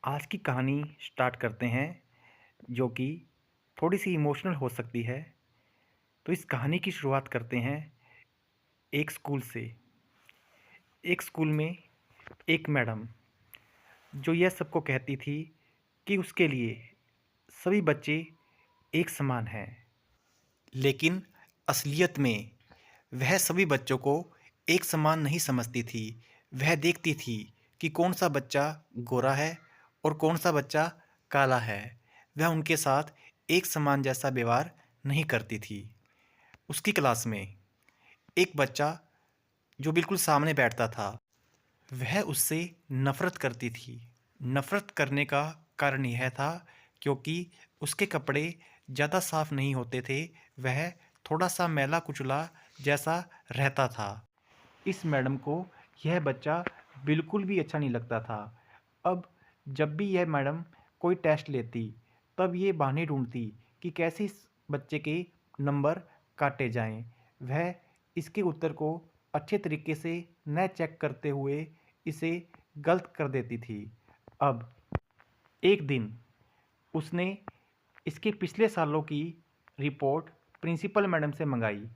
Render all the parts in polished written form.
आज की कहानी स्टार्ट करते हैं जो कि थोड़ी-सी इमोशनल हो सकती है। तो इस कहानी की शुरुआत करते हैं एक स्कूल से। एक स्कूल में एक मैडम जो यह सबको कहती थी कि उसके लिए सभी बच्चे एक समान हैं। लेकिन असलियत में वह सभी बच्चों को एक समान नहीं समझती थी। वह देखती थी कि कौन-सा बच्चा गोरा है और कौन-सा बच्चा काला है। वह उनके साथ एक समान जैसा व्यवहार नहीं करती थी। उसकी क्लास में एक बच्चा जो बिल्कुल सामने बैठता था, वह उससे नफ़रत करती थी। नफ़रत करने का कारण यह था क्योंकि उसके कपड़े ज़्यादा साफ़ नहीं होते थे, वह थोड़ा-सा मैला-कुचला जैसा रहता था। इस मैडम को यह बच्चा बिल्कुल भी अच्छा नहीं लगता था। अब जब भी यह मैडम कोई टेस्ट लेती, तब ये बहाने ढूँढती कि कैसे इस बच्चे के नंबर काटे जाएँ। वह इसके उत्तर को अच्छे तरीके से न चेक करते हुए इसे गलत कर देती थी। अब एक दिन उसने इसके पिछले सालों की रिपोर्ट प्रिंसिपल मैडम से मंगाई।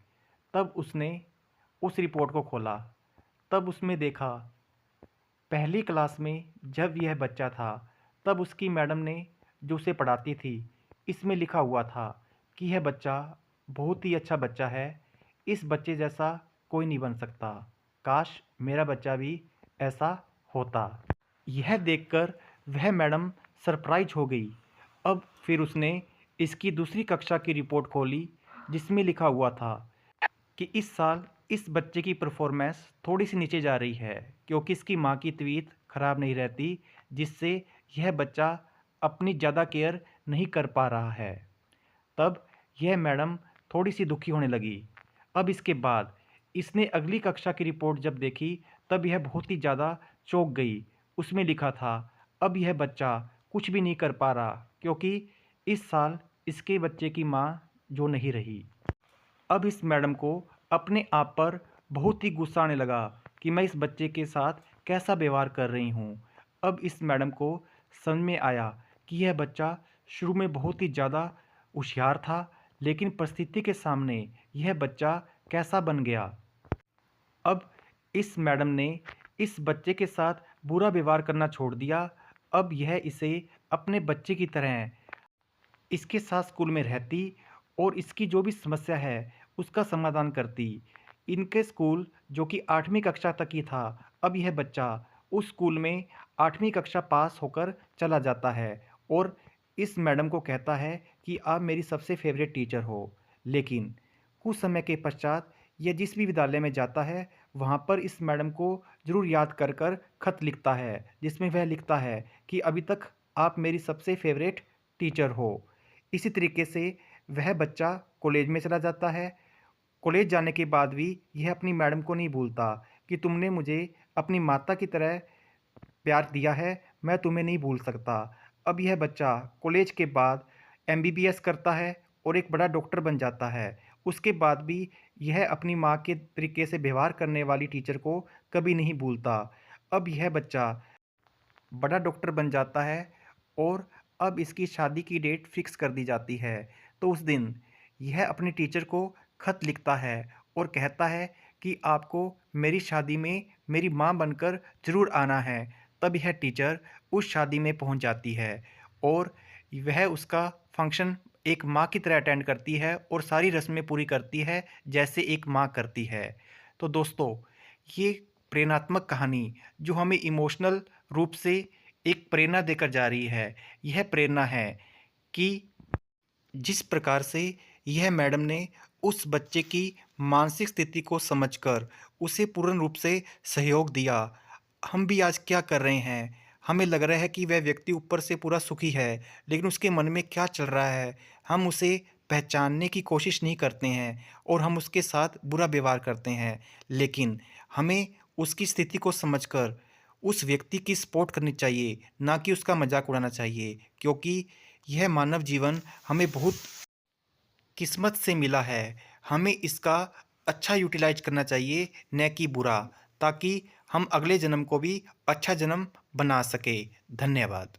तब उसने उस रिपोर्ट को खोला। तब उसमें देखा पहली क्लास में जब यह बच्चा था, तब उसकी मैडम ने जो उसे पढ़ाती थी, इसमें लिखा हुआ था कि यह बच्चा बहुत ही अच्छा बच्चा है। इस बच्चे जैसा कोई नहीं बन सकता। काश मेरा बच्चा भी ऐसा होता। यह देखकर वह मैडम सरप्राइज हो गई। अब फिर उसने इसकी दूसरी कक्षा की रिपोर्ट खोली, जिसमें लिखा हुआ था कि इस साल इस बच्चे की परफॉर्मेंस थोड़ी-सी नीचे जा रही है क्योंकि इसकी माँ की तबीयत खराब नहीं रहती, जिससे यह बच्चा अपनी ज़्यादा केयर नहीं कर पा रहा है। तब यह मैडम थोड़ी-सी दुखी होने लगी। अब इसके बाद इसने अगली कक्षा की रिपोर्ट जब देखी, तब यह बहुत ही ज़्यादा चौंक गई। उसमें लिखा था, अब यह बच्चा कुछ भी नहीं कर पा रहा क्योंकि इस साल इसके बच्चे की माँ जो नहीं रही। अब इस मैडम को अपने आप पर बहुत ही गुस्सा आने लगा कि मैं इस बच्चे के साथ कैसा व्यवहार कर रही हूँ। अब इस मैडम को समझ में आया कि यह बच्चा शुरू में बहुत ही ज़्यादा होशियार था, लेकिन परिस्थिति के सामने यह बच्चा कैसा बन गया। अब इस मैडम ने इस बच्चे के साथ बुरा व्यवहार करना छोड़ दिया। अब यह इसे अपने बच्चे की तरह इसके साथ स्कूल में रहती और इसकी जो भी समस्या है उसका समाधान करती। इनके स्कूल जो कि 8वीं कक्षा तक ही था, अब यह बच्चा उस स्कूल में 8वीं कक्षा पास होकर चला जाता है और इस मैडम को कहता है कि आप मेरी सबसे फेवरेट टीचर हो। लेकिन कुछ समय के पश्चात यह जिस भी विद्यालय में जाता है, वहाँ पर इस मैडम को ज़रूर याद कर कर खत लिखता है, जिसमें वह लिखता है कि अभी तक आप मेरी सबसे फेवरेट टीचर हो। इसी तरीके से वह बच्चा कॉलेज में चला जाता है। कॉलेज जाने के बाद भी यह अपनी मैडम को नहीं भूलता कि तुमने मुझे अपनी माता की तरह प्यार दिया है, मैं तुम्हें नहीं भूल सकता। अब यह बच्चा कॉलेज के बाद एमबीबीएस करता है और एक बड़ा डॉक्टर बन जाता है। उसके बाद भी यह अपनी माँ के तरीके से व्यवहार करने वाली टीचर को कभी नहीं भूलता। अब यह बच्चा बड़ा डॉक्टर बन जाता है और अब इसकी शादी की डेट फिक्स कर दी जाती है। तो उस दिन यह अपने टीचर को खत लिखता है और कहता है कि आपको मेरी शादी में मेरी माँ बनकर ज़रूर आना है। तब यह टीचर उस शादी में पहुँच जाती है और वह उसका फंक्शन एक माँ की तरह अटेंड करती है और सारी रस्में पूरी करती है जैसे एक माँ करती है। तो दोस्तों, ये प्रेरणात्मक कहानी जो हमें इमोशनल रूप से एक प्रेरणा देकर जा रही है, यह प्रेरणा है कि जिस प्रकार से यह मैडम ने उस बच्चे की मानसिक स्थिति को समझकर उसे पूर्ण रूप से सहयोग दिया। हम भी आज क्या कर रहे हैं, हमें लग रहा है कि वह व्यक्ति ऊपर से पूरा सुखी है, लेकिन उसके मन में क्या चल रहा है, हम उसे पहचानने की कोशिश नहीं करते हैं और हम उसके साथ बुरा व्यवहार करते हैं। लेकिन हमें उसकी स्थिति को समझकर उस व्यक्ति की सपोर्ट करनी चाहिए, ना कि उसका मज़ाक उड़ाना चाहिए, क्योंकि यह मानव जीवन हमें बहुत किस्मत से मिला है। हमें इसका अच्छा यूटिलाइज़ करना चाहिए, न कि बुरा, ताकि हम अगले जन्म को भी अच्छा जन्म बना सकें। धन्यवाद।